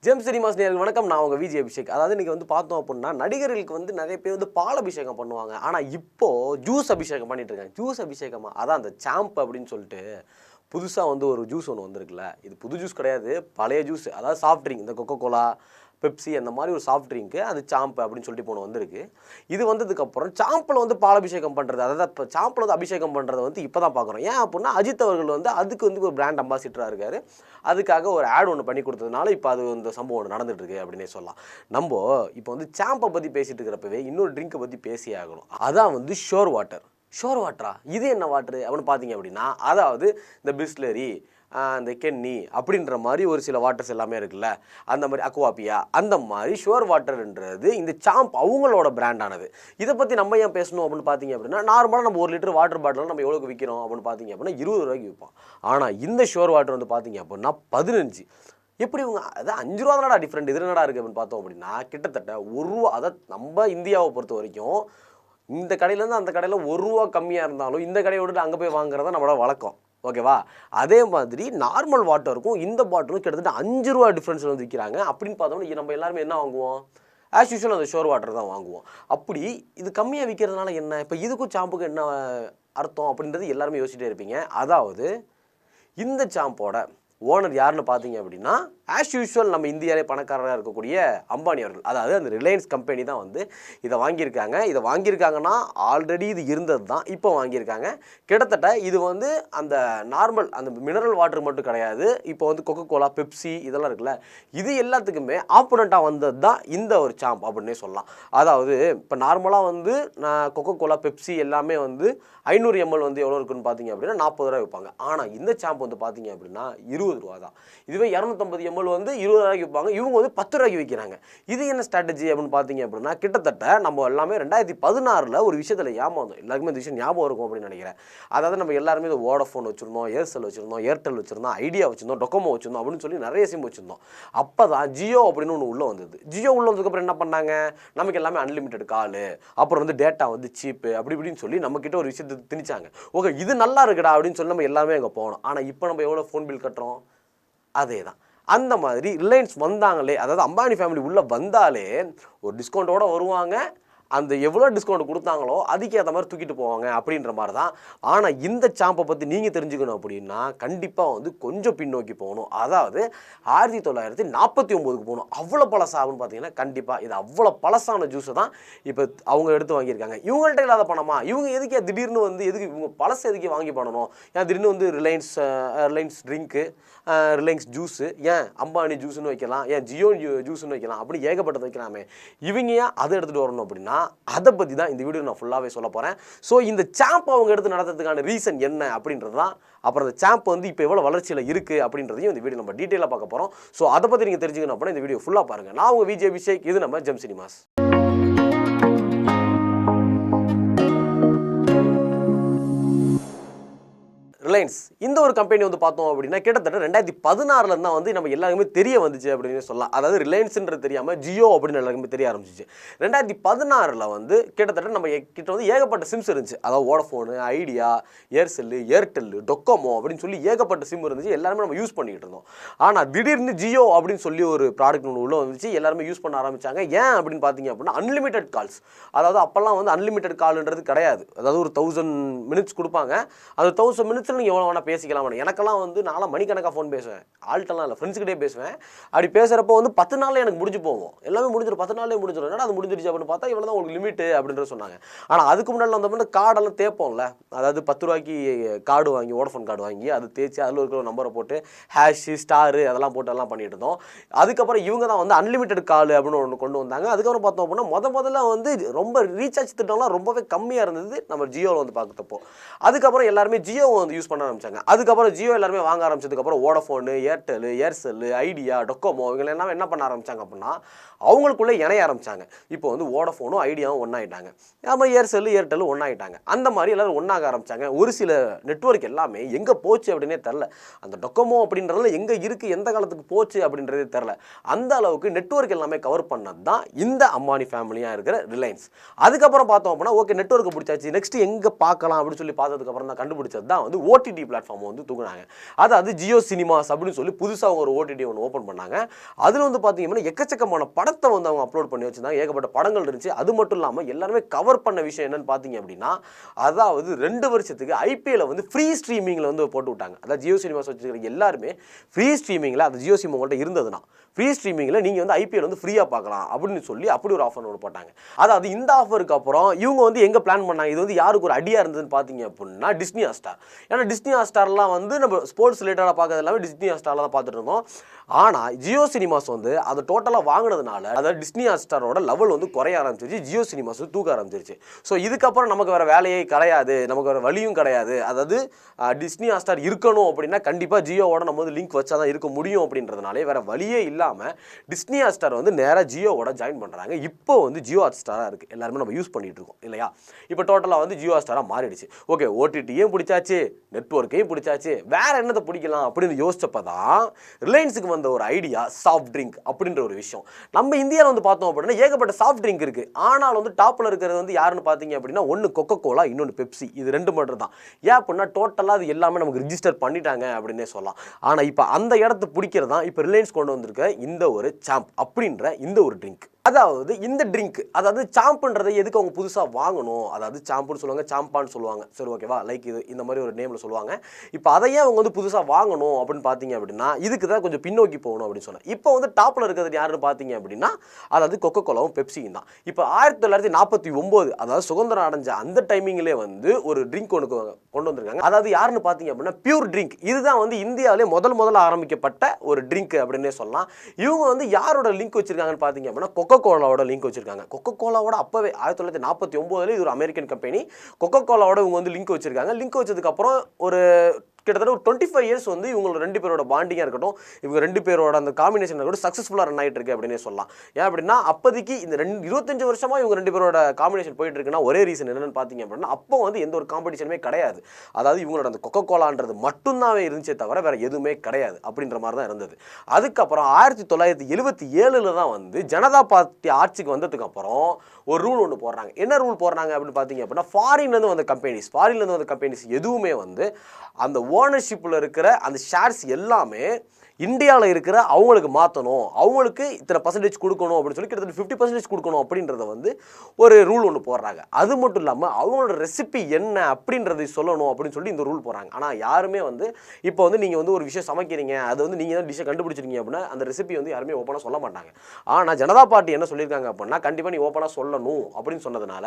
GeM cinemas நேயர்களுக்கு வணக்கம். நான் உங்கள் விஜய் அபிஷேக். அதாவது இன்றைக்கி வந்து பார்த்தோம் அப்படின்னா நடிகர்களுக்கு வந்து நிறைய பேர் வந்து பால் அபிஷேகம் பண்ணுவாங்க. ஆனால் இப்போது ஜூஸ் அபிஷேகம் பண்ணிட்டு இருக்காங்க. ஜூஸ் அபிஷேகமா? அதான் அந்த சாம்ப் அப்படின்னு சொல்லிட்டு புதுசாக வந்து ஒரு ஜூஸ் ஒன்று வந்திருக்குல்ல. இது புது ஜூஸ் கிடையாது, பழைய ஜூஸ். அதாவது சாஃப்ட் ட்ரிங்க், இந்த கொக்கோ கோலா, பெப்சி அந்த மாதிரி ஒரு சாஃப்ட் ட்ரிங்க்கு அது சாம்ப் அப்படின்னு சொல்லிட்டு போன வந்திருக்கு. இது வந்ததுக்கப்புறம் சாம்பில் வந்து பால் அபிஷேகம் பண்ணுறது, அதாவது இப்போ சாம்பில் வந்து அபிஷேகம் பண்ணுறதை வந்து இப்போ தான் பார்க்குறோம். ஏன் அப்படின்னா அஜித் அவர்கள் வந்து அதுக்கு வந்து ஒரு பிராண்ட் அம்பாசிடராக இருக்கார். அதுக்காக ஒரு ஆட் ஒன்று பண்ணி கொடுத்ததுனால இப்போ அது இந்த சம்பவம் ஒன்று நடந்துட்டு இருக்கு அப்படின்னே சொல்லலாம். நம்ம இப்போ வந்து சாம்பை பற்றி பேசிட்டு இருக்கிறப்பவே இன்னொரு ட்ரிங்கை பற்றி பேசி ஆகணும். அதான் வந்து ஷோர் வாட்டர். ஷோர் வாட்டரா? இது என்ன வாட்டரு அப்படின்னு பார்த்தீங்க அப்படின்னா, அதாவது இந்த பிஸ்லரி, இந்த கென்னி அப்படின்ற மாதிரி ஒரு சில வாட்டர்ஸ் எல்லாமே இருக்குல்ல, அந்த மாதிரி அக்வாபியா, அந்த மாதிரி ஷுவர் வாட்டர்ன்றது இந்த சாம்ப் அவங்களோட பிராண்டானது. இதை பற்றி நம்ம ஏன் பேசணும் அப்படின்னு பார்த்தீங்க அப்படின்னா, நார்மலாக நம்ம 1 லிட்டர் வாட்டர் பாட்டில் நம்ம எவ்வளோக்கு விற்கிறோம் அப்படின்னு பார்த்தீங்க அப்படின்னா 20 ரூபாய்க்கு விற்போம். ஆனால் இந்த ஷுவர் வாட்டர் வந்து பார்த்தீங்க அப்படின்னா 15. எப்படி இவங்க அதான் 5 ரூபா தானடா டிஃப்ரெண்ட், இது என்னடா இருக்குது அப்படின்னு பார்த்தோம் அப்படின்னா கிட்டத்தட்ட 1 ரூபா. அதாவது நம்ம இந்தியாவை பொறுத்த வரைக்கும் இந்த கடையிலேருந்து அந்த கடையில் 1 ரூபா கம்மியாக இருந்தாலும் இந்த கடையை விட்டுட்டு அங்கே போய் வாங்குறதா நம்மளோட வழக்கம். ஓகேவா? அதே மாதிரி நார்மல் வாட்டருக்கும் இந்த பாட்டிலும் கிட்டத்தட்ட 5 ரூபா டிஃப்ரென்ஸில் வந்து விற்கிறாங்க. அப்படின்னு பார்த்தோம்னா நம்ம எல்லாருமே என்ன வாங்குவோம்? ஆஸ் யூஷுவல் அந்த ஷோர் வாட்டர் தான் வாங்குவோம். அப்படி இது கம்மியாக விற்கிறதுனால என்ன, இப்போ இதுக்கும் சாம்புக்கும் என்ன அர்த்தம் அப்படின்றது எல்லாருமே யோசிச்சுட்டே இருப்பீங்க. அதாவது இந்த சாம்போட ஓனர் யாருன்னு பார்த்தீங்க அப்படின்னா, ஆஸ் யூஷுவல் நம்ம இந்தியாவிலே பணக்காரராக இருக்கக்கூடிய அம்பானி அவர்கள். அதாவது அந்த ரிலையன்ஸ் கம்பெனி தான் வந்து இதை வாங்கியிருக்காங்க. இதை வாங்கியிருக்காங்கன்னா ஆல்ரெடி இது இருந்தது தான், இப்போ வாங்கியிருக்காங்க. கிட்டத்தட்ட இது வந்து அந்த நார்மல் அந்த மினரல் வாட்டர் மட்டும் கிடையாது, இப்போ வந்து கொக்கோ கோலா, பெப்சி இதெல்லாம் இருக்குல்ல, இது எல்லாத்துக்குமே ஆப்போனண்ட்டாக வந்தது தான் இந்த ஒரு சாம்ப் அப்படின்னே சொல்லலாம். அதாவது இப்போ நார்மலாக வந்து நான் கொக்கோ கோலா, பெப்சி எல்லாமே வந்து 500 ml வந்து எவ்வளோ இருக்குன்னு பார்த்தீங்க அப்படின்னா 40 ரூபா விற்பாங்க. ஆனால் இந்த சாம்ப் வந்து பார்த்தீங்க அப்படின்னா 20 ரூபா தான். இதுவே 250 ml வந்து 20 ரூபாய்க்கு விற்பாங்க, இவங்க வந்து 10 ரூபாய்க்கு விற்கிறாங்க. இது என்ன ஸ்ட்ராட்டஜி அப்படின்னு பார்த்தீங்க அப்படின்னா, கிட்டத்தட்ட நம்ம எல்லாமே 2016 ஒரு விஷயத்தில் ஏமாந்தோம். எல்லாருக்குமே இந்த விஷயம் ஞாபகம் இருக்கும் அப்படின்னு நினைக்கிறேன். அதாவது நம்ம எல்லாருமே இந்த வோடஃபோன் வச்சுருந்தோம், ஏர்செல் வச்சுருந்தோம், ஏர்டெல் வச்சுருந்தோம், ஐடியா வச்சுருந்தோம், டொக்கோமோ வச்சுருந்தோம் அப்படின்னு சொல்லி நிறைய சிம் வச்சுருந்தோம். அப்போ தான் ஜியோ அப்படின்னு ஒன்று உள்ளே வந்தது. ஜியோ உள்ளே வந்ததுக்கப்புறம் என்ன பண்ணாங்க, நமக்கு எல்லாமே அன்லிமிட்டெட் காலு, அப்புறம் வந்து டேட்டா வந்து சீப்பு அப்படி இப்படின்னு சொல்லி நம்மக்கிட்ட ஒரு விஷயத்தை திணிச்சாங்க. ஓகே இது நல்லா இருக்குடா அப்படின்னு சொல்லி நம்ம எல்லாமே அங்கே போனோம். ஆனால் இப்போ நம்ம எவ்வளோ ஃபோன் பில் கட்டுறோம்? அதே தான். அந்த மாதிரி ரிலையன்ஸ் வந்தாங்களே, அதாவது அம்பானி ஃபேமிலி உள்ளே வந்தாலே ஒரு டிஸ்கவுண்ட்டோடு வருவாங்க. அந்த எவ்வளோ டிஸ்கவுண்ட் கொடுத்தாங்களோ அதுக்கு ஏற்ற மாதிரி தூக்கிட்டு போவாங்க அப்படின்ற மாதிரி தான். ஆனால் இந்த சாம்பை பற்றி நீங்கள் தெரிஞ்சுக்கணும் அப்படின்னா கண்டிப்பாக வந்து கொஞ்சம் பின்னோக்கி போகணும். அதாவது 1949க்கு போகணும். அவ்வளோ பழசாகுன்னு பார்த்தீங்கன்னா கண்டிப்பாக இது அவ்வளோ பழசான ஜூஸை தான் இப்போ அவங்க எடுத்து வாங்கியிருக்காங்க. இவங்கள்ட்ட இல்லாத பணமா? இவங்க எதுக்கு திடீர்னு வந்து எதுக்கு இவங்க பழசை எதுக்கு வாங்கி பண்ணணும்? ஏன் திடீர்னு வந்து ரிலையன்ஸ் ட்ரிங்க்கு, ரிலையன்ஸ் ஜூஸு, ஏன் அம்பானி ஜூஸ்னு வைக்கலாம், ஏன் ஜியோ ஜூஸ்னு வைக்கலாம், அப்படி ஏகப்பட்டது வைக்கலாமே. இவங்க ஏன் அதை எடுத்துகிட்டு வரணும் அப்படின்னா அதை பற்றி தான் இந்த வீடியோ நான் ஃபுல்லாகவே சொல்ல போகிறேன். ஸோ இந்த சாம்ப் அவங்க எடுத்து நடத்துறதுக்கான ரீசன் என்ன அப்படின்றது தான், அப்புறம் அந்த சாம்ப் வந்து இப்போ எவ்வளோ வளர்ச்சியில் இருக்குது அப்படின்றதையும் இந்த வீடியோ நம்ம டீட்டெயிலாக பார்க்க போகிறோம். ஸோ அதை பற்றி நீங்கள் தெரிஞ்சுக்கணும் அப்படின்னா இந்த வீடியோ ஃபுல்லாக பாருங்கள். நான் உங்கள் விஜய் அபிஷேக், இது நம்ம ஜெம் சினிமாஸ். ரிலையன்ஸ் இந்த ஒரு கம்பெனி வந்து பார்த்தோம் அப்படின்னா கிட்டத்தட்ட 2016 தான் வந்து நம்ம எல்லாருக்குமே தெரிய வந்துச்சு அப்படின்னு சொல்லலாம். அதாவது ரிலையன்ஸ்ன்றது தெரியாமல் ஜியோ அப்படின்னு எல்லாருக்குமே தெரிய ஆரம்பிச்சிச்சு. 2016 வந்து கிட்டத்தட்ட நம்ம கிட்ட வந்து ஏகப்பட்ட சிம்ஸ் இருந்துச்சு. அதாவது Vodafone, idea, Aircel, Airtel, Docomo அப்படின்னு சொல்லி ஏகப்பட்ட சிம் இருந்துச்சு. எல்லாருமே நம்ம யூஸ் பண்ணிக்கிட்டு இருந்தோம். ஆனால் திடீர்னு ஜியோ அப்படின்னு சொல்லி ஒரு ப்ராடக்ட் ஒன்று உள்ளே வந்துச்சு. எல்லாருமே யூஸ் பண்ண ஆரம்பித்தாங்க. ஏன் அப்படின்னு பார்த்தீங்க அப்படின்னா அன்லிமிட்டெட் கால்ஸ். அதாவது அப்போல்லாம் வந்து அன்லிமிட்டெட் கால்ன்றது கிடையாது. அதாவது ஒரு 1000 மினிட்ஸ் கொடுப்பாங்க. அது 1000 மினிட்ஸ் நீங்கள் எவ்வளோ வேணால் பேசிக்கலாம். எனக்கெல்லாம் வந்து நான்லாம் மணிக்கணக்காக ஃபோன் பேசுவேன். ஆள்கிட்டலாம் இல்லை, ஃப்ரெண்ட்ஸ்கிட்டே பேசுவேன். அப்படி பேசுகிறப்போ வந்து 10 நாளில் எனக்கு முடிஞ்சு போவோம். எல்லாமே முடிஞ்சிடும், 10 நாள்லேயே முடிஞ்சிடும். ஏன்னா அது முடிஞ்சிருச்சு அப்படின்னு பார்த்தா இவ்வளோ தான் உங்களுக்கு லிமிட்டு அப்படின்ற சொன்னாங்க. ஆனால் அதுக்கு முன்னாடி வந்தப்போ கார்டெல்லாம் தேப்போம்ல, அதாவது 10 ரூபாய்க்கு கார்டு வாங்கி, வோடஃபோன் கார்டு வாங்கி அது தேய்ச்சி அதில் இருக்கிற நம்பரை போட்டு ஹேஷு, ஸ்டாரு அதெல்லாம் போட்டு எல்லாம் பண்ணிட்டு இருந்தோம். அதுக்கப்புறம் இவங்க தான் வந்து அன்லிமிட்டெட் கால் அப்படின்னு ஒன்று கொண்டு வந்தாங்க. அதுக்கப்புறம் பார்த்தோம் அப்படின்னா முதல்ல வந்து ரொம்ப ரீசார்ஜ் திட்டம்லாம் ரொம்பவே கம்மியாக இருந்தது நம்ம ஜியோவில் வந்து பார்க்குறப்போ. அதுக்கப்புறம் எல்லாருமே ஜியோ வந்து யூஸ் பண்ண ஆரம்பிச்சாங்க. அதுக்கப்புறம் ஜியோ எல்லாருமே வாங்க ஆரம்பிச்சதுக்கப்புறம் Vodafone, Airtel, Aircel, idea, Docomo இவங்க எல்லாம் என்ன பண்ண ஆரம்பிச்சாங்க அப்படின்னா அவங்களுக்குள்ளே இணைய ஆரம்பிச்சாங்க. இப்போ வந்து வோடஃபோனும் ஐடியாவும் ஒன்றாயிட்டாங்க. அப்புறம் ஏர்செல்லு, ஏர்டெல்லும் ஒன்றாயிட்டாங்க. அந்த மாதிரி எல்லோரும் ஒன்றாக ஆரம்பித்தாங்க. ஒரு சில நெட்வொர்க் எல்லாமே எங்கே போச்சு அப்படின்னே தெரில. அந்த டொக்கோமோ அப்படின்றதுல எங்கே இருக்குது, எந்த காலத்துக்கு போச்சு அப்படின்றதே தெரில. அந்த அளவுக்கு நெட்வொர்க் எல்லாமே கவர் பண்ணது தான் இந்த அம்பானி ஃபேமிலியாக இருக்கிற ரிலையன்ஸ். அதுக்கப்புறம் பார்த்தோம் அப்படின்னா ஓகே நெட்வொர்க்கு பிடிச்சாச்சு, நெக்ஸ்ட் எங்கே பார்க்கலாம் அப்படின்னு சொல்லி பார்த்ததுக்கப்புறம் தான் கண்டுபிடிச்சது தான் வந்து ஓடிடி பிளாட்ஃபார்ம் வந்து தூக்குனாங்க. அதாவது ஜியோ சினிமாஸ் அப்படின்னு சொல்லி புதுசாக அவங்க ஒரு ஓடிடி ஒன்று ஓப்பன் பண்ணாங்க. அதில் வந்து பார்த்தீங்கன்னா எக்கச்சக்கமான படத்தை வந்து அவங்க அப்லோட் பண்ணி வச்சிருந்தாங்க. ஏகப்பட்ட படங்கள் இருந்துச்சு. அது மட்டும் இல்லாமல் எல்லாருமே கவர் பண்ண விஷயம் என்னன்னு பார்த்தீங்க அப்படின்னா, அதாவது 2 வருஷத்துக்கு ஐபிஎல் வந்து ஃப்ரீ ஸ்ட்ரீமிங்கில் வந்து போட்டு விட்டாங்க. அதாவது ஜியோ சினிமாஸ் வச்சுருக்கிற எல்லாருமே ஃப்ரீ ஸ்ட்ரீமிங்கில், அது ஜியோ சினிமா உங்கள்கிட்ட இருந்ததுன்னா ஃப்ரீ ஸ்ட்ரீமிங்கில் நீங்கள் வந்து ஐபிஎல் வந்து ஃப்ரீயாக பார்க்கலாம் அப்படின்னு சொல்லி அப்படி ஒரு ஆஃபர் ஒன்று போட்டாங்க. அதாவது இந்த ஆஃபருக்கு அப்புறம் இவங்க வந்து எங்கே பிளான் பண்ணாங்க, இது வந்து யாருக்கு ஒரு அடியாக இருந்ததுன்னு பார்த்தீங்க அப்படின்னா டிஸ்னி ஹாட்ஸ்டார். ஏன்னா டிஸ்னி ஹாட்ஸ்டார்லாம் வந்து நம்ம ஸ்போர்ட்ஸ் ரிலேட்டடாக பார்க்கறது எல்லாமே டிஸ்னி ஹாட்ஸ்டாரில் தான் பார்த்துட்டு இருந்தோம். ஆனால் ஜியோ சினிமாஸ் வந்து அதை டோட்டலாக வாங்கினதுனால அதாவது டிஸ்னி ஹாட்ஸ்டாரோட லெவல் வந்து குறைய ஆரம்பிச்சிருச்சு, ஜியோ சினிமாஸ் தூக்க ஆரம்பிச்சிருச்சு. ஸோ இதுக்கப்புறம் நமக்கு வேறு வேலையே கிடையாது, நமக்கு வேறு வழியும் கிடையாது. அதாவது டிஸ்னி ஹாட்ஸ்டார் இருக்கணும் அப்படின்னா கண்டிப்பாக ஜியோவோட நம்ம வந்து லிங்க் வச்சா தான் இருக்க முடியும் அப்படின்றதுனாலே வேறு வழியே இல்லாமல் டிஸ்னி ஹாட்ஸ்டார் வந்து நேராக ஜியோவோட ஜாயின் பண்ணுறாங்க. இப்போ வந்து ஜியோ ஹாட்ஸ்டாராக இருக்குது, எல்லாருமே நம்ம யூஸ் பண்ணிகிட்டு இருக்கோம் இல்லையா. இப்போ டோட்டலாக வந்து ஜியோ ஹாட்ஸ்டாராக மாறிடுச்சு. ஓகே, ஓடிடியும் பிடிச்சாச்சு, நெட்வொர்க்கையும் பிடிச்சாச்சு, வேறு என்னத்தை பிடிக்கலாம் அப்படின்னு யோசிச்சப்போ தான் ரிலையன்ஸுக்கு வந்த ஒரு ஐடியா சாஃப்ட் ட்ரிங்க் அப்படின்ற ஒரு விஷயம். நம்ம இந்தியாவில் வந்து பார்த்தோம் அப்படின்னா ஏகப்பட்ட சாஃப்ட் ட்ரிங்க் இருக்குது. ஆனால் வந்து டாப்பில் இருக்கிறது வந்து யாருன்னு பார்த்தீங்க அப்படின்னா ஒன்று கொக்கோ கோலா, இன்னொன்று பெப்சி. இது 2 மட்டும் தான். ஏன் அப்படின்னா டோட்டலாக அது எல்லாமே நமக்கு ரிஜிஸ்டர் பண்ணிட்டாங்க அப்படின்னே சொல்லலாம். ஆனால் இப்போ அந்த இடத்த பிடிக்கிறது தான் இப்போ ரிலையன்ஸ் கொண்டு வந்திருக்க இந்த ஒரு சாம்ப் அப்படின்ற இந்த ஒரு ட்ரிங்க். அதாவது இந்த ட்ரிங்க், அதாவது சாம்புன்றதை எதுக்கு அவங்க புதுசாக வாங்கணும், அதாவது சாம்புன்னு சொல்லுவாங்க, சாம்பான்னு சொல்லுவாங்க, சரி ஓகேவா, லைக் இது இந்த மாதிரி ஒரு நேமில் சொல்லுவாங்க. இப்போ அதையே அவங்க வந்து புதுசாக வாங்கணும் அப்படின்னு பார்த்தீங்க அப்படின்னா இதுக்கு தான் கொஞ்சம் பின்னோக்கி போகணும் அப்படின்னு சொன்னேன். இப்போ வந்து டாப்பில் இருக்கிறது யாருன்னு பார்த்தீங்க அப்படின்னா அதாவது கொக்கோ கோலாவும் பெப்சியும் தான். இப்போ 1949 அதாவது சுதந்திரம் அடைஞ்ச அந்த டைமிங்லேயே வந்து ஒரு ட்ரிங்க் ஒன்று கொண்டு வந்திருக்காங்க. அதாவது யாருன்னு பார்த்தீங்க அப்படின்னா பியூர் ட்ரிங்க். இதுதான் வந்து இந்தியாவிலே முதல்ல ஆரம்பிக்கப்பட்ட ஒரு ட்ரிங்க் அப்படின்னே சொல்லலாம். இவங்க வந்து யாரோட லிங்க் வச்சிருக்காங்கன்னு பார்த்தீங்க அப்படின்னா கொக்கோ கோலாவோட லிங்க் வச்சிருக்காங்க. கொக்கோ கோலாவோட அப்பவே 1949 இது ஒரு அமெரிக்கன் கம்பெனி. கொக்கோ கோலாவோட இவங்க வந்து லிங்க் வச்சிருக்காங்க. லிங்க் வச்சதுக்கு அப்புறம் ஒரு கிட்டத்தட்ட ஒரு 25 இயர்ஸ் வந்து இவங்களோட 2 பேரோட பாண்டிங்காக இருக்கட்டும், இவங்க 2 பேரோட அந்த காம்பினேஷன் கூட சக்ஸஸ்ஃபுல்லாக ரன் ஆகிட்டு இருக்கு அப்படின்னே சொல்லலாம். ஏன் அப்படின்னா அப்போதைக்கு இந்த 25 வருஷமாக இவங்க 2 பேரோட காம்பினேஷன் போயிட்டு இருக்குன்னா ஒரே ரீசன் என்னன்னு பார்த்தீங்க அப்படின்னா அப்போ வந்து எந்த ஒரு காம்படிஷனுமே கிடையாது. அதாவது இவங்களோட அந்த கொக்கோ கோலான்றது மட்டும்தான் இருந்துச்சே தவிர வேற எதுவுமே கிடையாது அப்படின்ற மாதிரி தான் இருந்தது. அதுக்கப்புறம் 1977 தான் வந்து ஜனதா பார்ட்டி ஆட்சிக்கு வந்ததுக்கு அப்புறம் ஒரு ரூல் ஒன்று போடுறாங்க. என்ன ரூல் போடுறாங்க அப்படின்னு பார்த்தீங்க அப்படின்னா ஃபாரின்லேருந்து வந்த கம்பெனிஸ் எதுவுமே வந்து அந்த ஓனர்ஷிப்பில் இருக்கிற அந்த ஷேர்ஸ் எல்லாமே இந்தியாவில் இருக்கிற அவங்களுக்கு மாற்றணும், அவங்களுக்கு இத்தனை பர்சன்டேஜ் கொடுக்கணும் அப்படின்னு சொல்லி கிட்டத்தட்ட 50% கொடுக்கணும் அப்படின்றத வந்து ஒரு ரூல் ஒன்று போடுறாங்க. அது மட்டும் இல்லாமல் அவங்களோட ரெசிபி என்ன அப்படின்றதை சொல்லணும் அப்படின்னு சொல்லி இந்த ரூல் போடுறாங்க. ஆனால் யாருமே வந்து இப்போ வந்து நீங்கள் வந்து ஒரு விஷயம் சமைக்கிறீங்க, அது வந்து நீங்கள் தான் டிஷ்ஷை கண்டுபிடிச்சிருக்கீங்க அப்படின்னா அந்த ரெசிபி வந்து யாருமே ஓப்பனாக சொல்ல மாட்டாங்க. ஆனால் ஜனதா பார்ட்டி என்ன சொல்லியிருக்காங்க அப்படின்னா கண்டிப்பாக நீ ஓப்பனாக சொல்லணும் அப்படின்னு சொன்னதுனால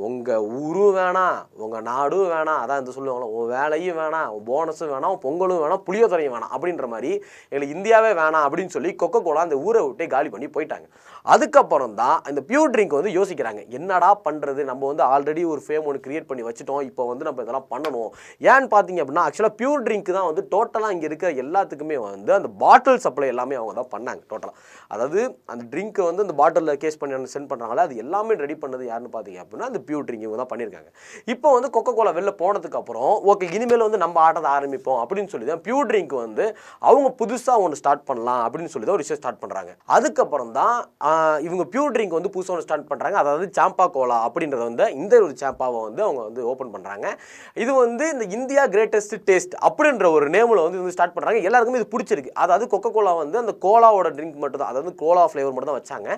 உங்கள் ஊரும் வேணாம், உங்கள் நாடும் வேணாம், அதான் இந்த சொல்லுவாங்களோ உன் வேலையும் வேணாம், உன் போனஸும் வேணாம், பொங்கலும் வேணாம், புளியோதரையும் வேணாம் அப்படின்ற மாதிரி எங்களுக்கு இந்தியாவே வேணாம் அப்படின்னு சொல்லி கொக்கோ கோலா அந்த ஊரை விட்டே காலி பண்ணி போயிட்டாங்க. அதுக்கப்புறம் தான் இந்த பியூர் ட்ரிங்க் வந்து யோசிக்கிறாங்க, என்னடா பண்ணுறது, நம்ம வந்து ஆல்ரெடி ஒரு ஃபேம் ஒன்று கிரியேட் பண்ணி வச்சுட்டோம், இப்போ வந்து நம்ம இதெல்லாம் பண்ணணும். ஏன்னு பார்த்தீங்க அப்படின்னா ஆக்சுவலாக பியூர் ட்ரிங்க் தான் வந்து டோட்டலாக இங்கே இருக்கிற எல்லாத்துக்குமே வந்து அந்த பாட்டில் சப்ளை எல்லாமே அவங்க தான் பண்ணாங்க டோட்டலாக. அதாவது அந்த ட்ரிங்க்கை வந்து அந்த பாட்டிலில் கேஸ் பண்ணி சென்ட் பண்ணுறாங்களே அது எல்லாமே ரெடி பண்ணது யாருன்னு பார்த்தீங்க அப்படின்னா அந்த பியூர் ட்ரிங்க் இவங்க தான் பண்ணியிருக்காங்க. இப்போ வந்து கொக்கோ கோலா வெளில போனதுக்கு அப்புறம் ஓகே இனிமேல் வந்து நம்ம ஆட்டத்தை ஆரம்பிப்போம் அப்படின்னு சொல்லி தான் பியூர் ட்ரிங்க் வந்து அவங்க புதுசாக ஒன்று ஸ்டார்ட் பண்ணலாம் அப்படின்னு சொல்லி தான் ஒரு விஷயம் ஸ்டார்ட் பண்ணுறாங்க. அதுக்கப்புறம் தான் இவங்க பியூர் ட்ரிங்க் வந்து புதுசாக ஒன்று ஸ்டார்ட் பண்ணுறாங்க. அதாவது சாம்பா கோலா அப்படின்றத வந்து இந்த ஒரு சாம்பாவை வந்து அவங்க வந்து ஓப்பன் பண்ணுறாங்க. இது வந்து இந்த இந்தியா கிரேட்டஸ்ட் டேஸ்ட் அப்படின்ற ஒரு நேமில் வந்து ஸ்டார்ட் பண்ணுறாங்க. எல்லாருக்குமே இது பிடிச்சிருக்கு. அதாவது கொக்கோ கோலா வந்து அந்த கோலாவோட ட்ரிங்க் மட்டும் தான், அதாவது கோலா ஃப்ளேவர் மட்டும் தான் வச்சாங்க.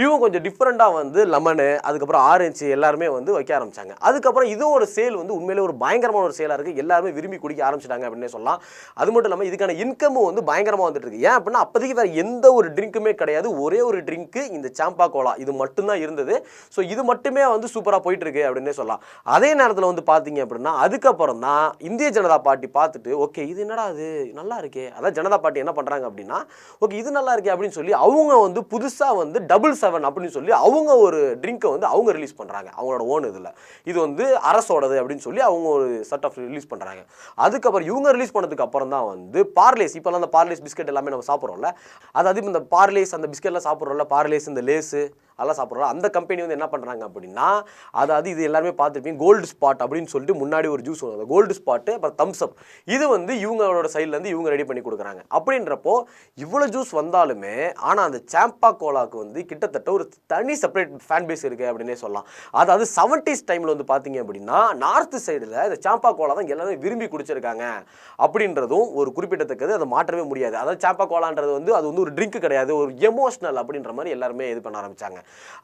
இவங்க கொஞ்சம் டிஃப்ரெண்ட்டாக வந்து லெமனு அதுக்கப்புறம் ஆரஞ்சு எல்லாருமே வந்து வைக்க ஆரம்பிச்சாங்க. அதுக்கப்புறம் இது ஒரு சேல் வந்து உண்மையிலே ஒரு பயங்கரமான ஒரு சேலாக இருக்குது. எல்லாருமே விரும்பி குடிக்க ஆரம்பிச்சிட்டாங்க அப்படின்னே சொல்லலாம். அது மட்டும் இல்லாமல் இதுக்கான இன்கமும் வந்து பயங்கரமாக வந்துட்டு இருக்கு. ஏன் அப்படின்னா அப்போதைக்கு வேறு எந்த ஒரு ட்ரிங்க்குமே கிடையாது, ஒரே ஒரு ட்ரிங்க்கு இந்த சாம்பா கோலா இது மட்டும்தான் இருந்தது. ஸோ இது மட்டுமே வந்து சூப்பராக போயிட்டு இருக்கு அப்படின்னே சொல்லலாம். அதே நேரத்தில் வந்து பார்த்தீங்க அப்படின்னா அதுக்கப்புறம் தான் இந்திய ஜனதா பார்ட்டி பார்த்துட்டு ஓகே இது என்னடா அது நல்லா இருக்கே, அதான் ஜனதா பார்ட்டி என்ன பண்ணுறாங்க அப்படின்னா ஓகே இது நல்லா இருக்கே அப்படின்னு சொல்லி அவங்க வந்து புதுசாக வந்து 777 அப்படின்னு சொல்லி அவங்க ஒரு ட்ரிங்கை வந்து அவங்க ரிலீஸ் பண்ணுறாங்க அவங்களோட ஓன் இதில். இது வந்து அரசோடது அப்படின்னு சொல்லி அவங்க ஒரு செட் ஆஃப் ரிலீஸ் பண்ணுறாங்க. அதுக்கப்புறம் இவங்க ரிலீஸ் பண்ணதுக்கு அப்புறம் தான் வந்து பார்லேஸ், இப்போல்லாம் அந்த பார்லேஸ் பிஸ்கெட் எல்லாமே நம்ம சாப்பிட்றோம்ல, அதாவது இந்த பார்லேஸ் அந்த பிஸ்கெட்லாம் சாப்பிட்றோம்ல, பார்லேஸ் இந்த லேஸு அதெல்லாம் சாப்பிட்றோம். அந்த கம்பெனி வந்து என்ன பண்ணுறாங்க அப்படின்னா, அதாவது இது எல்லாருமே பார்த்துருப்பீங்க, கோல்டு ஸ்பாட் அப்படின்னு சொல்லிட்டு முன்னாடி ஒரு ஜூஸ் வரும். கோல்டு ஸ்பாட்டு அப்புறம் தம்ஸ் அப், இது வந்து இவங்களோட சைட்லேருந்து இவங்க ரெடி பண்ணி கொடுக்குறாங்க. அப்படின்றப்போ இவ்வளோ ஜூஸ் வந்தாலுமே ஆனால் அந்த சாம்பா கோலாவுக்கு வந்து கிட்டத்தட்ட ஒரு தனி செப்பரேட் ஃபேன் பேஸ் இருக்குது அப்படின்னே சொல்லலாம். அதாவது 70s டைமில் வந்து பார்த்தீங்க அப்படின்னா நார்த் சைடில் இந்த சாம்பா கோலா தான் எல்லாமே விரும்பி குடிச்சிருக்காங்க அப்படின்றதும் ஒரு குறிப்பிடத்தக்கது. அதை மாற்றவே முடியாது. அதாவது சாம்பா கோலான்றது வந்து அது வந்து ஒரு ட்ரிங்க் கிடையாது, ஒரு எமோஷனல் அப்படின்ற மாதிரி எல்லாருமே இது பண்ண ஆரம்பிச்சாங்க.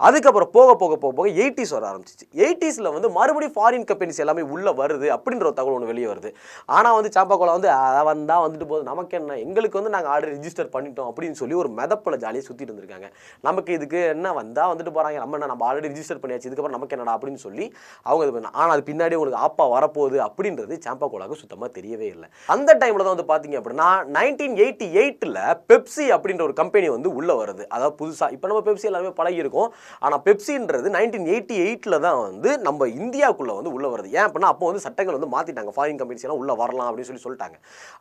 அதுக்கப்புறம் போக போக போக போக 80s வர ஆரம்பிச்சிச்சு. 80sல வந்து மறுபடியும் ஃபாரின் கம்பெனிஸ் எல்லாமே உள்ள வருது அப்படின்ற ஒரு தகவல் ஒன்று வெளியே வருது. ஆனால் வந்து சாம்பா கோலா வந்து வந்தால் வந்துட்டு போகுது, நமக்கு என்ன, எங்களுக்கு வந்து நாங்கள் ஆல்ரெடி ரிஜிஸ்டர் பண்ணிட்டோம் அப்படின்னு சொல்லி ஒரு மெதப்பில் ஜாலியாக சுற்றிட்டு இருந்திருக்காங்க. நமக்கு இதுக்கு என்ன வந்தால் வந்துட்டு போகிறாங்க, நம்ம ஆல்ரெடி ரிஜிஸ்டர் பண்ணியாச்சு, இதுக்கப்புறம் நமக்கு என்னடா அப்படின்னு சொல்லி அவங்க இது பண்ண. ஆனால் அது பின்னாடி உங்களுக்கு ஆப்பா வரப்போகுது அப்படின்றது சாம்பா கோலாவுக்கு சுத்தமாக தெரியவே இல்லை. அந்த டைமில் தான் வந்து பார்த்தீங்க அப்படின்னா 1988ல் பெப்சி அப்படின்ற ஒரு கம்பெனி வந்து உள்ளே வருது. அதாவது புதுசாக இப்போ நம்ம பெப்சி எல்லாமே பழகி இருக்கோம். ஆனால் பெப்சின்றது 1988ல் தான் வந்து நம்ம இந்தியாவுக்குள்ளே வந்து உள்ளே வருது. ஏன் அப்படின்னா அப்போ வந்து சட்டங்கள் வந்து மாற்றிட்டாங்க, ஃபாரின் கம்பெனிஸ் எல்லாம் உள்ளே வரலாம் அப்படின்னு சொல்லிட்டாங்க.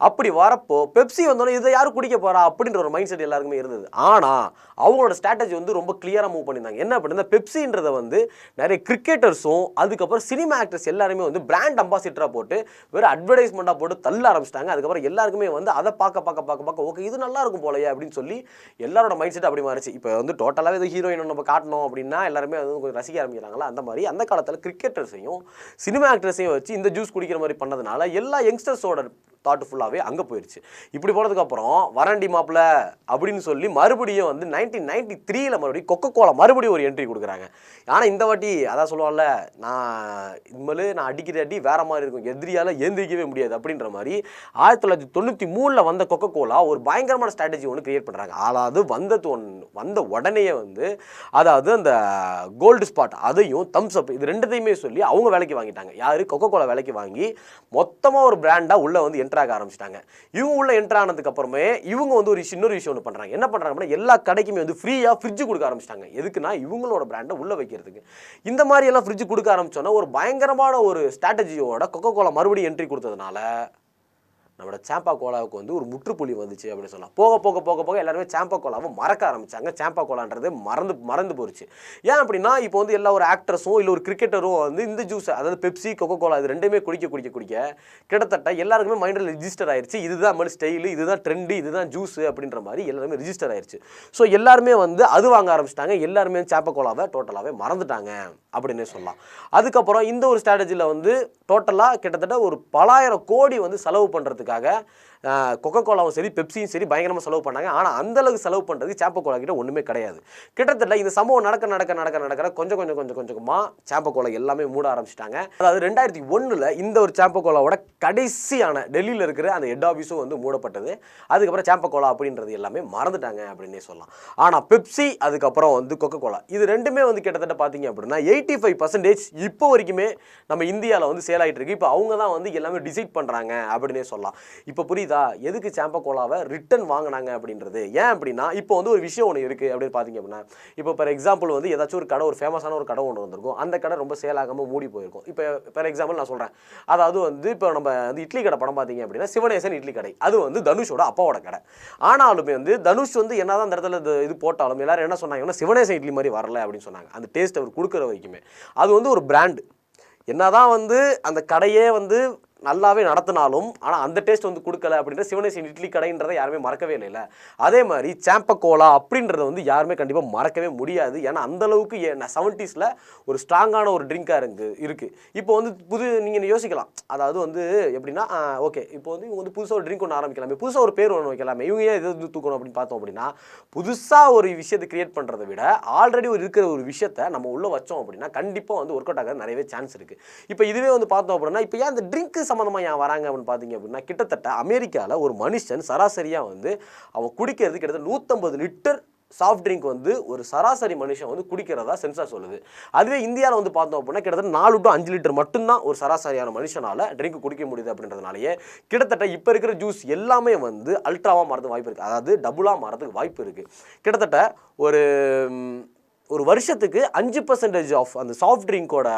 அப்படி வரப்போ பெப்சி வந்தோடனே இதை யாரும் குடிக்க போகிறா அப்படின்ற ஒரு மைண்ட் செட் எல்லாருக்குமே இருந்தது. ஆனால் அவங்களோட ஸ்ட்ராட்டஜி வந்து ரொம்ப கிளியராக மூவ் பண்ணியிருந்தாங்க. என்ன அப்படின்னா பெப்சின்றதை வந்து நிறைய கிரிக்கெட்டர்ஸும் அதுக்கப்புறம் சினிமா ஆக்டர்ஸ் எல்லாருமே வந்து பிராண்ட் அம்பாசிடராக போட்டு வெறும் அட்வர்டைஸ்மெண்ட்டாக போட்டு தள்ள ஆரம்பிச்சிட்டாங்க. அதுக்கப்புறம் எல்லாருக்குமே வந்து அதை பார்க்க ஓகே இது நல்லா இருக்கும் போலையே அப்படின்னு சொல்லி எல்லாரோட மைண்ட் செட் அப்படி மாறிச்சு. இப்போ வந்து டோட்டலாகவே இது ஹீரோயின் நம்ம காட்டணும் அப்படின்னா எல்லாருமே வந்து கொஞ்சம் ரசிக்க ஆரம்பிக்கிறாங்களா, அந்த மாதிரி அந்த காலத்தில் கிரிக்கெட்டர்ஸையும் சினிமா ஆக்டர்ஸையும் வச்சு இந்த ஜூஸ் குடிக்கிற மாதிரி பண்ணதுனால எல்லா யங்ஸ்டர்ஸோட தாட் ஃபுல்லாகவே அங்கே போயிடுச்சு. இப்படி போனதுக்கப்புறம் வரண்டி மாப்பிள்ள அப்படின்னு சொல்லி மறுபடியும் வந்து 1993ல் மறுபடியும் கொக்கோ கோலா மறுபடியும் ஒரு என்ட்ரி கொடுக்குறாங்க. ஆனால் இந்த வாட்டி அதான் சொல்லுவாங்கல்ல, நான் அடிக்கிற அடி வேற மாதிரி இருக்கும், எதிரியால் ஏந்திரிக்கவே முடியாது அப்படின்ற மாதிரி 1993ல் வந்த கொக்கோ கோலா ஒரு பயங்கரமான ஸ்ட்ராட்டஜி ஒன்று கிரியேட் பண்ணுறாங்க. அதாவது வந்த உடனேயே வந்து அதாவது அந்த கோல்டு ஸ்பாட் அதையும் தம்ஸ் அப் இது ரெண்டுத்தையுமே சொல்லி அவங்க வேலைக்கு வாங்கிட்டாங்க. யார்? கொக்கோ கோலா வேலைக்கு வாங்கி மொத்தமாக ஒரு பிராண்டாக உள்ளே வந்து என்ட்ராக ஆரம்பிச்சிட்டாங்க. இவங்க உள்ள என்ட்ரு ஆனதுக்கு அப்புறமே இவங்க வந்து இன்னொரு விஷயம் ஒன்று பண்றாங்க. என்ன பண்றாங்க அப்படின்னா எல்லா கடைக்குமே வந்து ஃப்ரீயா ஃப்ரிட்ஜ் கொடுக்க ஆரம்பிச்சிட்டாங்க. எதுக்குன்னா இவங்களோட பிராண்டை உள்ள வைக்கிறதுக்கு. இந்த மாதிரி எல்லாம் ஃப்ரிட்ஜ் கொடுக்க ஆரம்பிச்சோன்னா ஒரு பயங்கரமான ஒரு ஸ்ட்ராட்டஜியோட கொக்கோ கோலா மறுபடியும் என்ட்ரி கொடுத்ததுனால நம்மளோட சாம்பா கோலாவுக்கு வந்து ஒரு முற்றுப்புள்ளி வந்துச்சு அப்படின்னு சொல்லலாம். போக போக போக போக எல்லாருமே சாம்பா கோலாவை மறக்க ஆரம்பிச்சாங்க. சாம்பா கோலான்றது மறந்து போச்சு. ஏன் அப்படின்னா இப்போ வந்து எல்லா ஒரு ஆக்ட்ரஸும் இல்லை ஒரு கிரிக்கெட்டரும் வந்து இந்த ஜூஸ் அதாவது பெப்சி கொக்கோ கோலா இது ரெண்டுமே குடிக்க கிட்டத்தட்ட எல்லாருக்குமே மைண்டில் ரிஜிஸ்டர் ஆயிடுச்சு. இதுதான் மாதிரி ஸ்டைலு, இதுதான் ட்ரெண்டு, இதுதான் ஜூஸ் அப்படின்ற மாதிரி எல்லாருமே ரிஜிஸ்டர் ஆயிடுச்சு. ஸோ எல்லாருமே வந்து அது வாங்க ஆரம்பிச்சிட்டாங்க. எல்லாருமே சாம்பா கோலாவை டோட்டலாகவே மறந்துட்டாங்க அப்படின்னே சொல்லலாம். அதுக்கப்புறம் இந்த ஒரு ஸ்ட்ராட்டஜியில் வந்து டோட்டலாக கிட்டத்தட்ட ஒரு பலாயிரம் கோடி வந்து செலவு பண்ணுறதுக்காக கொக்கோ கோலாவும் சரி பெப்சியும் சரி பயங்கரமாக செலவு பண்ணாங்க. ஆனால் அந்த அளவுக்கு செலவு பண்ணுறது சாம்பா கோலா கிட்ட ஒன்றுமே கிடையாது. கிட்டத்தட்ட இந்த சம்பவம் நடக்க கொஞ்சமாக சாம்பா கோலா எல்லாமே மூட ஆரம்பிச்சிட்டாங்க. அதாவது 2001ல் இந்த ஒரு சாம்பா கோலாவோட கடைசியான டெல்லியில் இருக்கிற அந்த ஹெட் ஆஃபீஸும் வந்து மூடப்பட்டது. அதுக்கப்புறம் சாம்பா கோலா அப்படின்றது எல்லாமே மறந்துட்டாங்க அப்படின்னே சொல்லலாம். ஆனால் பெப்சி அதுக்கப்புறம் வந்து கொக்கோ கோலா இது ரெண்டுமே வந்து கிட்டத்தட்ட பார்த்தீங்க அப்படின்னா 85% இப்போ வரைக்குமே நம்ம இந்தியாவில் வந்து சேல் ஆகிட்டு இருக்கு. இப்போ அவங்க தான் வந்து எல்லாமே டிசைட் பண்ணுறாங்க அப்படின்னே சொல்லலாம். இப்போ புரியுதா எதுக்கு சாம்பா கோலாவை ரிட்டர்ன் வாங்கினாங்க அப்படின்றது? ஏன் அப்படின்னா இப்போ வந்து ஒரு விஷயம் ஒன்று இருக்குது அப்படின்னு பார்த்தீங்க அப்படின்னா, இப்போ ஃபார் எக்ஸாம்பிள் வந்து ஏதாச்சும் ஒரு கடை, ஒரு ஃபேமஸான ஒரு கடை ஒன்று வந்திருக்கும், அந்த கடை ரொம்ப சேல் ஆகாமல் மூடி போயிருக்கும். இப்போ ஃபார் எக்ஸாம்பிள் நான் சொல்கிறேன், அதாவது வந்து இப்போ நம்ம வந்து இட்லி கடை படம் பார்த்தீங்க அப்படின்னா சிவனேசன் இட்லி கடை, அது வந்து தனுஷோட அப்பாவோட கடை. ஆனாலுமே வந்து தனுஷ் வந்து என்னதான் அந்த இடத்துல இது போட்டாலும் எல்லாரும் என்ன சொன்னாங்கன்னா சிவனேசன் இட்லி மாதிரி வரல அப்படின்னு சொன்னாங்க. அந்த டேஸ்ட் அவர் கொடுக்குற வரைக்குமே அது வந்து ஒரு பிராண்டு. என்னதான் வந்து அந்த கடையே வந்து நல்லாவே நடத்தினாலும் ஆனால் அந்த டேஸ்ட் வந்து கொடுக்கல அப்படின்ற சிவனேசன் இட்லி கடைன்றதை யாருமே மறக்கவே இல்லை. அதே மாதிரி சாம்பா கோலா அப்படின்றத வந்து யாருமே கண்டிப்பாக மறக்கவே முடியாது. ஏன்னா அந்தளவுக்கு 70ஸ்ல ஒரு ஸ்ட்ராங்கான ஒரு ட்ரிங்காக இருக்குது. இப்போ வந்து நீங்கள் யோசிக்கலாம், அதாவது வந்து எப்படின்னா ஓகே இப்போ வந்து இவங்க வந்து புதுசாக ஒரு ட்ரிங்க் ஒன்று ஆரம்பிக்கலாமே, புதுசாக ஒரு பேர் ஒன்று வைக்கலாமே, இவங்க ஏன் எது தூக்கணும் அப்படின்னு பார்த்தோம் அப்படின்னா புதுசாக ஒரு விஷயத்தை கிரியேட் பண்ணுறதை விட ஆல்ரெடி இருக்கிற ஒரு விஷயத்தை நம்ம உள்ளே வச்சோம் அப்படின்னா கண்டிப்பாக வந்து ஒர்க் அவுட் ஆக நிறையவே சான்ஸ் இருக்குது. இப்போ இதுவே வந்து பார்த்தோம் அப்படின்னா இப்போ ஏன் அந்த ட்ரிங்க் சம்பந்தமாக ஏன் வராங்க அப்படின்னு பார்த்தீங்க அப்படின்னா கிட்டத்தட்ட அமெரிக்காவில் ஒரு மனுஷன் சராசரியாக வந்து அவன் குடிக்கிறது கிட்டத்தட்ட 150 லிட்டர் சாஃப்ட் ட்ரிங்க் வந்து ஒரு சராசரி மனுஷன் வந்து குடிக்கிறதா சென்சார் சொல்லுது. அதுவே இந்தியாவில் வந்து பார்த்தோம் அப்படின்னா கிட்டத்தட்ட 4 to 5 லிட்டர் மட்டும்தான் ஒரு சராசரியான மனுஷனால் ட்ரிங்க் குடிக்க முடியுது. அப்படின்றதுனாலேயே கிட்டத்தட்ட இப்போ இருக்கிற ஜூஸ் எல்லாமே வந்து அல்ட்ராவாக மாறதுக்கு வாய்ப்பு இருக்குது, அதாவது டபுளாக மாறதுக்கு வாய்ப்பு இருக்குது. கிட்டத்தட்ட ஒரு வருஷத்துக்கு 5% ஆஃப் அந்த சாஃப்ட் ட்ரிங்கோட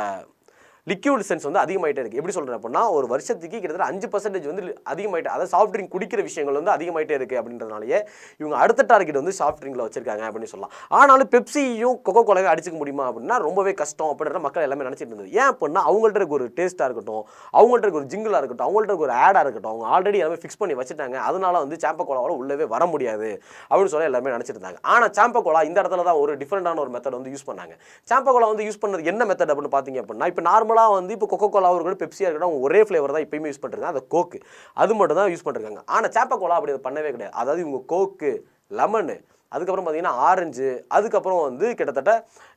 லிக்யூட் சென்ஸ் வந்து அதிகமாயிட்டே இருக்குது. எப்படி சொல்கிறேன் அப்படின்னா ஒரு வருஷத்துக்கு கிட்டத்தட்ட 5% வந்து அதிகமாயிட்டு, அதாவது சாஃப்ட் ட்ரிங்க் குடிக்கிற விஷயங்கள் வந்து அதிகமாயிட்டே இருக்குது அப்படின்றதுனாலேயே இவங்க அடுத்த டார்கெட் வந்து சாஃப்ட் ட்ரிங்கில் வச்சிருக்காங்க அப்படின்னு சொல்லலாம். ஆனாலும் பெப்சியும் கொக்கோ கோலாவை அடிச்சுக்க முடியுமா அப்படின்னா ரொம்பவே கஷ்டம் அப்படின்ற மக்கள் எல்லாமே நினச்சிட்டு இருந்தது. ஏன் அப்படின்னா அவங்கள்ட்ட இருக்க ஒரு டேஸ்ட்டாக இருக்கட்டும், அவங்கள்ட்ட இருக்க ஒரு ஜிங்கிளாக இருக்கட்டும், அவங்கள்ட்ட இருக்க ஒரு ஆடாக இருக்கட்டும், அவங்க ஆல்ரெடி எல்லாமே ஃபிக்ஸ் பண்ணி வச்சுட்டாங்க. அதனால வந்து சாம்பா கோலாவால் உள்ளவே வர முடியாது அப்படின்னு சொல்லி எல்லாமே நினச்சிட்டு இருந்தாங்க. ஆனால் சாம்பா கோலா இந்த இடத்துல தான் ஒரு டிஃப்ரெண்டான ஒரு மெத்தட் வந்து யூஸ் பண்ணாங்க. சாம்பா கோலா வந்து யூஸ் பண்ணது என்ன மெத்தட் அப்படின்னு பார்த்தீங்க அப்படின்னா, இப்போ நார்மலாக வந்து இப்போ கொக்கோ கோலா இருக்கட்டும், பெப்சியாக இருக்கட்டும், அவங்க ஒரே ஃப்ளேவர் தான் இப்பயுமே யூஸ் பண்ணிருக்காங்க, அந்த கோக்கு அது மட்டும் தான் யூஸ் பண்ணிருக்காங்க. ஆனால் சாம்பா கோலா அப்படி பண்ணவே கிடையாது. அதாவது இவங்க கோக்கு, லெமனு, அதுக்கப்புறம் பார்த்தீங்கன்னா ஆரஞ்சு, அதுக்கப்புறம் வந்து கிட்டத்தட்ட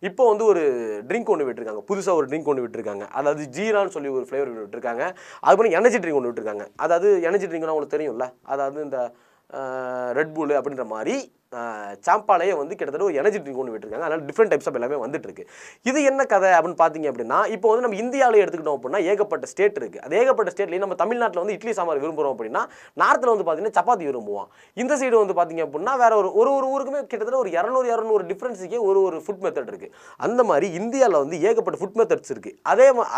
இப்போ வந்து ஒரு ட்ரிங்க் ஒன்று விட்டுருக்காங்க, புதுசாக ஒரு ட்ரிங்க் ஒன்று விட்டுருக்காங்க. அதாவது ஜீரான்னு சொல்லி ஒரு ஃப்ளேவர் விட்டுருக்காங்க. அதுக்கப்புறம் எனர்ஜி ட்ரிங்க் ஒன்று விட்டுருக்காங்க. அதாவது எனர்ஜி ட்ரிங்க்னா உங்களுக்கு தெரியும்ல, அதாவது இந்த ரெட் பூல் அப்படின்ற மாதிரி சாம்பாலேயே வந்து கிட்டத்தட்ட ஒரு எனர்ஜி ட்ரிங்க் ஒன்று விட்டுருக்காங்க. அதனால் டிஃப்ரெண்ட் டைப்ஸ் ஆஃப் எல்லாமே வந்துட்டு இருக்கு. இது என்ன கதை அப்படின்னு பார்த்தீங்க அப்படின்னா, இப்போ வந்து நம்ம இந்தியாவில் எடுத்துக்கிட்டோம் அப்படின்னா ஏகப்பட்ட ஸ்டேட் இருக்குது. அது ஏகப்பட்ட ஸ்டேட்லேயும் நம்ம தமிழ்நாட்டில் வந்து இட்லி சாம்பார் விரும்புகிறோம் அப்படின்னா நார்த்தில் வந்து பார்த்தீங்கன்னா சப்பாத்தி விரும்புவோம். இந்த சைடு வந்து பார்த்தீங்க அப்படின்னா வேற ஒரு ஊருக்குமே கிட்டத்தட்ட ஒரு 200 டிஃப்ரென்ஸுக்கே ஒரு ஃபுட் மெத்தட் இருக்குது. அந்த மாதிரி இந்தியாவில் வந்து ஏகப்பட்ட ஃபுட் மெத்தட்ஸ் இருக்குது.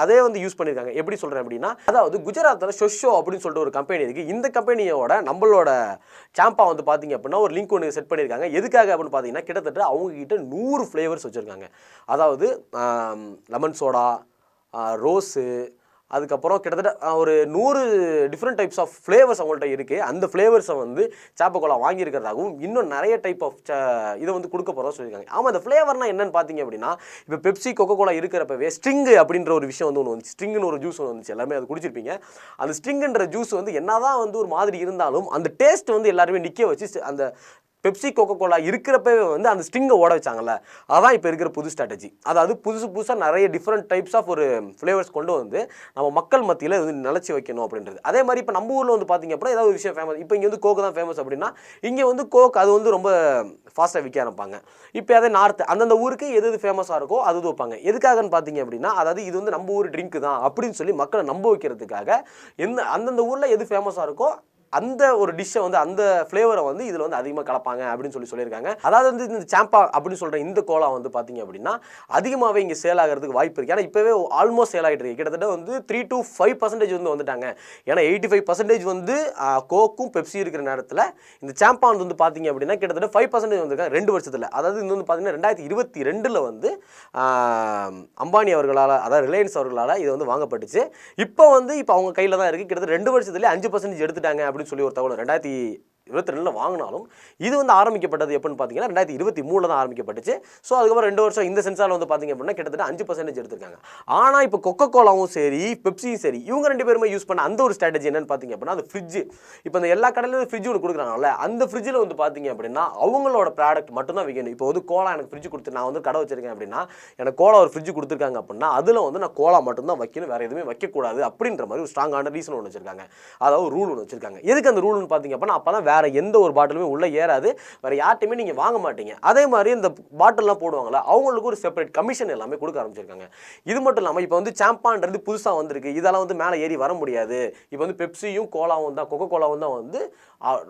அதே வந்து யூஸ் பண்ணியிருக்காங்க. எப்படி சொல்கிறேன் அப்படின்னா, அதாவது குஜராத்தில் ஷொஷோ அப்படின்னு சொல்லிட்டு ஒரு கம்பெனி இருக்குது. இந்த கம்பெனியோட நம்மளோட சாம்பா வந்து பார்த்தீங்க அப்படின்னா ஒரு லிங்க் ஒன்று செட் பண்ணி எதுக்காக அப்படின்னு பார்த்தீங்கன்னா கிட்டத்தட்ட அவங்க கிட்ட 100 ஃப்ளேவர்ஸ் வச்சுருக்காங்க. அதாவது லெமன் சோடா, ரோஸு, அதுக்கப்புறம் கிட்டத்தட்ட ஒரு 100 டிஃப்ரெண்ட் டைப்ஸ் ஆஃப் ஃப்ளேவர்ஸ் அவங்கள்ட்ட இருக்குது. அந்த ஃப்ளேவர்ஸை வந்து சாம்பா கோலா வாங்கியிருக்கிறதாகவும் இன்னும் நிறைய டைப் ஆஃப் இதை வந்து கொடுக்க போகிறதா சொல்லியிருக்காங்க. ஆமாம், அந்த ஃப்ளேவர்னால் என்னென்னு பார்த்தீங்க அப்படின்னா, இப்போ பெப்சி கொக்கோ கோலா இருக்கிறப்பவே ஸ்ட்ரிங்கு அப்படின்ற ஒரு விஷயம் வந்து ஒன்று வந்துச்சு. ஸ்ட்ரிங்குன்னு ஒரு ஜூஸ் ஒன்று வந்துச்சு, எல்லாமே அது குடிச்சிருப்பீங்க. அந்த ஸ்ட்ரிங்குன்ற ஜூஸ் வந்து என்னதான் வந்து ஒரு மாதிரி இருந்தாலும் அந்த டேஸ்ட் வந்து எல்லாருமே நிற்க வச்சு அந்த பெப்சி கொக்கோ கோலா இருக்கிறப்பவே வந்து அந்த ஸ்ட்ரிங்கை ஓட வச்சாங்கல்ல, அதான் இப்போ இருக்கிற புது ஸ்ட்ராட்டஜி. அதாவது புதுசாக நிறைய டிஃப்ரெண்ட் டைப்ஸ் ஆஃப் ஒரு ஃப்ளேவர்ஸ் கொண்டு வந்து நம்ம மக்கள் மத்தியில் வந்து நிலச்சி வைக்கணும் அப்படின்றது. அதே மாதிரி இப்போ நம்ம ஊரில் வந்து பார்த்தீங்க அப்படின்னா ஏதாவது ஒரு விஷயம் ஃபேமஸ், இப்போ இங்கே வந்து கோக்கு தான் ஃபேமஸ் அப்படின்னா இங்கே வந்து கோக் அது வந்து ரொம்ப ஃபாஸ்ட்டாக விற்க ஆரம்பிப்பாங்க. இப்போ அதே நார்த்து அந்தந்த ஊருக்கு எது ஃபேமஸாக இருக்கோ அது வைப்பாங்க. எதுக்காகன்னு பார்த்தீங்க அப்படின்னா, அதாவது இது வந்து நம்ம ஊர் ட்ரிங்க் தான் அப்படின்னு சொல்லி மக்களை நம்ப வைக்கிறதுக்காக அந்தந்த ஊரில் எது ஃபேமஸாக இருக்கோ அந்த ஒரு டிஷ்ஷை வந்து அந்த ஃப்ளேவரை வந்து இதில் வந்து அதிகமாக கலப்பாங்க அப்படின்னு சொல்லியிருக்காங்க. அதாவது வந்து இந்த சாம்பா அப்படின்னு சொல்கிற இந்த கோலா வந்து பார்த்தீங்க அப்படின்னா அதிகமாகவே இங்கே சேல் ஆகிறதுக்கு வாய்ப்பு இருக்குது. ஏன்னா இப்போவே ஆல்மோஸ்ட் சேல் ஆகிட்டு இருக்கு. கிட்டத்தட்ட வந்து 3 to 5% வந்து வந்துட்டாங்க. ஏன்னா 85% வந்து கோக்கும் பெப்சி இருக்கிற நேரத்தில் இந்த சாம்பா வந்து பார்த்தீங்க அப்படின்னா கிட்டத்தட்ட 5% வந்துருக்காங்க 2 வருஷத்தில். அதாவது இது வந்து பார்த்தீங்கன்னா 2022 வந்து அம்பானி அவர்களால், அதாவது ரிலையன்ஸ் அவர்களால் இது வந்து வாங்கப்பட்டுச்சு. இப்போ அவங்க கையில் தான் இருக்குது. கிட்டத்தட்ட 2 வருஷத்துலேயே 5% எடுத்துட்டாங்க அப்படின்னு சொல்லி ஒரு தகவல் 2022 வாங்கினாலும் இது வந்து ஆரம்பிக்கப்பட்டது எப்படின்னு பார்த்தீங்கன்னா 2023 தான் ஆரம்பிக்கப்பட்டுச்சு. ஸோ அதுக்கப்புறம் 2 வருஷம் இந்த சென்சாரில் வந்து பார்த்தீங்க அப்படின்னா கிட்டத்தட்ட 5% எடுத்திருக்காங்க. ஆனால் இப்போ கொக்கோ கோலாவும் சரி பெப்சியும் சரி இவங்க 2 பேருமே யூஸ் பண்ண அந்த ஒரு ஸ்ட்ராட்டஜி என்னன்னு பார்த்தீங்க அப்படின்னா அது ஃப்ரிட்ஜ். இப்போ இந்த எல்லா கடையிலும் ஃப்ரிட்ஜ் ஒன்று கொடுக்குறாங்கல்ல, அந்த ஃப்ரிட்ஜில் வந்து பார்த்தீங்க அப்படின்னா அவங்களோட ப்ராடக்ட் மட்டும்தான் விற்கணும். இப்போ வந்து கோலா எனக்கு ஃப்ரிட்ஜ் கொடுத்து நான் வந்து கடை வச்சிருக்கேன் அப்படின்னா எனக்கு கோலா ஒரு ஃப்ரிட்ஜ் கொடுத்துருக்காங்க அப்படின்னா அதில் வந்து நான் கோலா மட்டும்தான் வைக்கணும், வேறு எதுவுமே வைக்கக்கூடாது அப்படின்ற மாதிரி ஒரு ஸ்ட்ராங்கான ரீசன் ஒன்று வச்சிருக்காங்க. அதாவது ரூல் ஒன்று வச்சிருக்காங்க. எதுக்கு அந்த ரூல்னு பார்த்தீங்க அப்படின்னா அப்போ தான் வேறு எந்த ஒரு பாட்டிலுமே உள்ளே ஏறாது, வேறு யார்ட்டையுமே நீங்கள் வாங்க மாட்டீங்க. அதே மாதிரி இந்த பாட்டில்லாம் போடுவாங்களா அவங்களுக்கு ஒரு செப்பரேட் கமிஷன் எல்லாமே கொடுக்க ஆரம்பிச்சிருக்காங்க. இது மட்டும் இல்லாமல் இப்போ வந்து சாம்பான்றது புதுசாக வந்திருக்கு, இதெல்லாம் வந்து மேலே ஏறி வர முடியாது. இப்போ வந்து பெப்சியும் கோலாவும் தான் கொக்கோ கோலாவும் தான் வந்து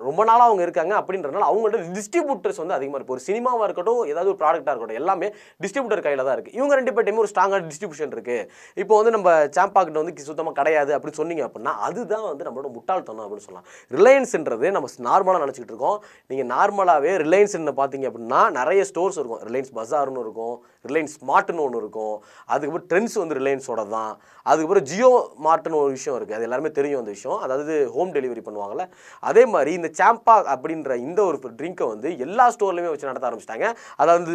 ரொம்ப நாளாக அவங்க இருக்காங்க அப்படின்றனால அவங்கள்ட்ட டிஸ்ட்ரிபியூட்டர்ஸ் வந்து அதிகமாக இருக்கும். ஒரு சினிமாவாக இருக்கட்டும், ஏதாவது ஒரு ப்ராடக்டாக இருக்கட்டும், எல்லாமே டிஸ்ட்ரிபியூட்டர் கையில் தான் இருக்குது. இவங்க 2 பேர்ட்டையுமே ஒரு ஸ்ட்ராங்கான டிஸ்ட்ரிபியூஷன் இருக்குது. இப்போ வந்து நம்ம சாம்பாக்கிட்ட வந்து சுத்தமாக கிடையாது அப்படின்னு சொன்னீங்க அப்படின்னா அதுதான் வந்து நம்மளோட முட்டாள்தனம் அப்படின்னு சொல்லலாம். ரிலையன்ஸ்ன்றது நம்ம நார்மலாக நினச்சிக்கிட்டு இருக்கோம். நீங்கள் நார்மலாகவே ரிலையன்ஸ்ன்னு பார்த்தீங்க அப்படின்னா நிறைய ஸ்டோர்ஸ் இருக்கும். ரிலையன்ஸ் பஜார்னு இருக்கும், ரிலையன்ஸ் ஸ்மார்ட்னு ஒன்று இருக்கும், அதுக்கப்புறம் ட்ரெண்ட்ஸ் வந்து ரிலையன்ஸோட தான், அதுக்கப்புறம் ஜியோ மார்ட்னு ஒரு விஷயம் இருக்குது, அது எல்லாருமே தெரியும் அந்த விஷயம், அதாவது ஹோம் டெலிவரி பண்ணுவாங்கள்ல. அதே மாதிரி இந்த சாம்பா அப்படின்ற இந்த ஒரு ட்ரிங்கை வந்து எல்லா ஸ்டோர்லையுமே வச்சு நடத்த ஆரம்பிச்சிட்டாங்க. அதாவது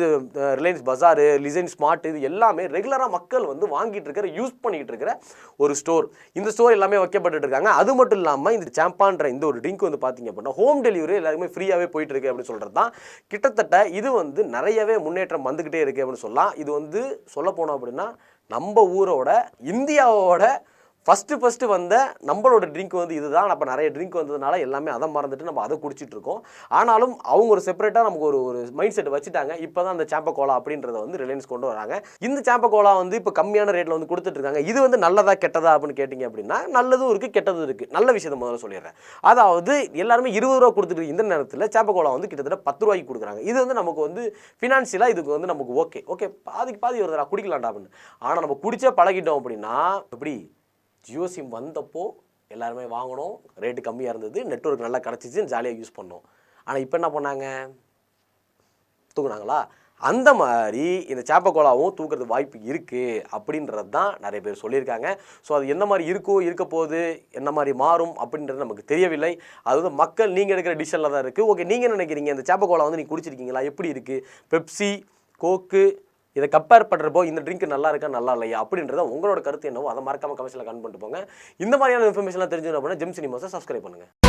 ரிலையன்ஸ் பஜார், ரிலையன்ஸ் ஸ்மார்ட் இது எல்லாமே ரெகுலராக மக்கள் வந்து வாங்கிட்டு இருக்கிற யூஸ் பண்ணிக்கிட்டு இருக்கிற ஒரு ஸ்டோர். இந்த ஸ்டோர் எல்லாமே வைக்கப்பட்டு இருக்காங்க. அது மட்டும் இல்லாமல் இந்த சாம்பான்ற இந்த ஒரு ட்ரிங்க் வந்து பார்த்தீங்க அப்படின்னா ஹோம் டெலிவரி எல்லாருமே ஃப்ரீயாகவே போயிட்டு இருக்கு அப்படின்னு சொல்கிறது தான். கிட்டத்தட்ட இது வந்து நிறையவே முன்னேற்றம் வந்துக்கிட்டே இருக்குது அப்படின்னு சொல்லலாம். இது வந்து சொல்ல போனோம் அப்படின்னா நம்ம ஊரோட இந்தியாவோட ஃபஸ்ட்டு வந்த நம்மளோட ட்ரிங்க் வந்து இதுதான். அப்போ நிறைய ட்ரிங்க் வந்ததுனால எல்லாமே அதை மறந்துட்டு நம்ம அதை குடிச்சிட்டு இருக்கோம். ஆனாலும் அவங்க ஒரு செப்பரேட்டாக நமக்கு ஒரு மைண்ட் செட் வச்சுட்டாங்க. இப்போ தான் அந்த சாம்போ கோலா அப்படின்றத வந்து ரிலையன்ஸ் கொண்டு வராங்க. இந்த சாம்போ கோலா வந்து இப்போ கம்மியான ரேட்டில் வந்து கொடுத்துட்டு இருக்காங்க. இது வந்து நல்லதா கெட்டதா அப்படின்னு கேட்டிங்க அப்படின்னா நல்லதும் இருக்குது கெட்டதும் இருக்குது. நல்ல விஷயத்தை முதல்ல சொல்லிடுறேன். அதாவது எல்லாருமே 20 ரூபா கொடுத்துட்டு இந்த நேரத்தில் சாம்போ கோலா வந்து கிட்டத்தட்ட 10 ரூபாய்க்கு கொடுக்குறாங்க. இது வந்து நமக்கு வந்து ஃபினான்ஷியலாக இதுக்கு வந்து நமக்கு ஓகே பாதிக்கு பாதி வருதுடா குடிக்கலாம்டா அப்படின்னு. ஆனால் நம்ம குடிச்சே பழகிட்டோம் அப்படின்னா எப்படி ஜியோ சிம் வந்தப்போ எல்லாருமே வாங்கணும், ரேட்டு கம்மியாக இருந்தது, நெட்வொர்க் நல்லா கிடச்சிச்சின்னு ஜாலியாக யூஸ் பண்ணோம். ஆனால் இப்போ என்ன பண்ணாங்க, தூக்குனாங்களா? அந்த மாதிரி இந்த சாம்போ கோலாவும் தூக்குறது வாய்ப்பு இருக்குது அப்படின்றது தான் நிறைய பேர் சொல்லியிருக்காங்க. ஸோ அது என்ன மாதிரி இருக்க போகுது, என்ன மாதிரி மாறும் அப்படின்றது நமக்கு தெரியவில்லை. அது வந்து மக்கள் நீங்கள் எடுக்கிற டிசிஷனில் தான் இருக்குது. ஓகே, நீங்கள் என்ன நினைக்கிறீங்க? இந்த சாம்போ கோலா வந்து நீங்கள் குடிச்சிருக்கீங்களா? எப்படி இருக்குது? பெப்சி, கோக்கு இதை கம்பேர் பண்ணுறப்போ இந்த ட்ரிங்க் நல்லா இருக்கா நல்லா இல்லையா அப்படின்றத உங்களோட கருத்து என்னவோ அதை மறக்காமல் கமெண்ட்ஸில் கமெண்ட் பண்ணிட்டு போங்க. இந்த மாதிரியான இன்ஃபர்மேஷன்லாம் தெரிஞ்சுக்கணும் அப்படின்னா ஜெம் சினிமாஸை சப்ஸ்கிரைப் பண்ணுங்கள்.